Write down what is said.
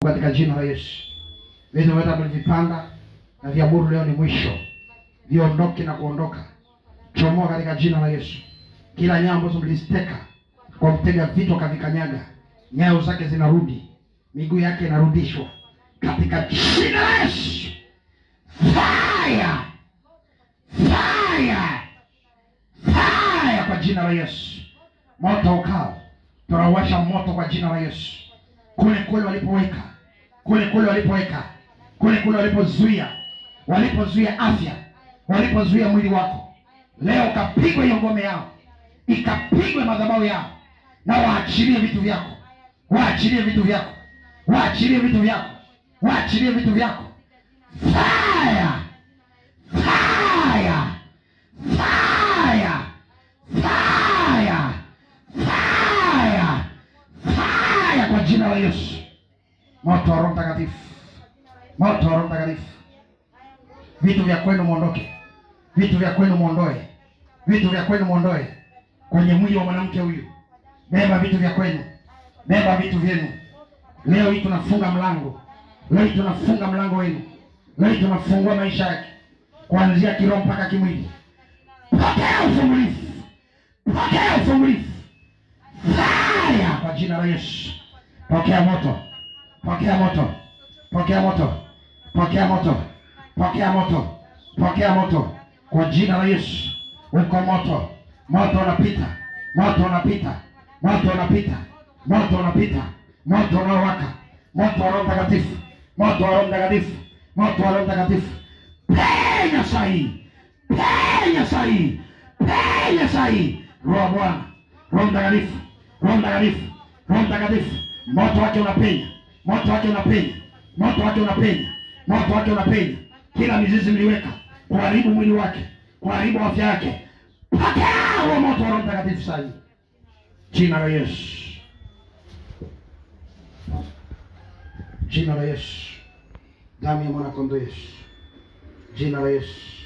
Katika jina la Yesu, vitu vyote mlivipanda na viamuru leo ni mwisho, viondoke na kuondoka. Chomoa katika jina la Yesu. Kila nyaya ambazo mliziteka kwa mtega vitu kavikanyaga, nyayo zake zinarudi, miguu yake inarudishwa katika jina la Yesu. Fire! Fire! Fire kwa jina la Yesu. Moto ukao. Tunawasha moto kwa jina la Yesu. Kule walipoweka, kule walipozuia afya, walipozuia mwili wako, leo kapigwe hiyo ngome yao, ikapigwe madhabahu yao, na waachilie vitu vyako, waachilie vitu vyako, waachilie vitu vyako, waachilie vitu vyako. Fire! Fire! Fire! Fire! Fire! Fire kwa jina la Yesu. Moto wa Roho Mtakatifu. Moto wa Roho Mtakatifu. Vitu vya kwenu muondoke. Vitu vya kwenu muondoe. Vitu vya kwenu muondoe kwenye mwili wa mwanamke huyu. Beba vitu vya kwenu. Beba vitu vyenu. Leo hii tunafunga mlango. Leo hii tunafunga mlango wenu. Leo hii tunafungua maisha yake, kuanzia kiroho mpaka kimwili. Pokea ufungulifu. Pokea ufungulifu. Fire kwa jina la Yesu. Pokea moto. Pokea moto. Pokea moto. Pokea moto. Pokea moto. Pokea moto kwa jina la Yesu. Uko moto. Moto unapita. Moto unapita. Moto unapita. Moto unapita. Moto unaowaka. Moto wa Roho Mtakatifu. Moto wa Roho Mtakatifu. Moto wa Roho Mtakatifu. Penya sahi. Penya sahi. Penya sahi. Roho Bwana. Roho Mtakatifu. Roho Mtakatifu. Roho Mtakatifu. Moto wake unapenya. Moto wake unapenya. Moto wake unapenya. Moto wake unapenya. Kila mizizi mliweka kuharibu mwili wake, kuharibu afya yake, pokea huo moto wa Roho Mtakatifu sasa. Jina la Yesu. Jina la Yesu. Damu ya mwana kondoo Yesu. Jina la Yesu.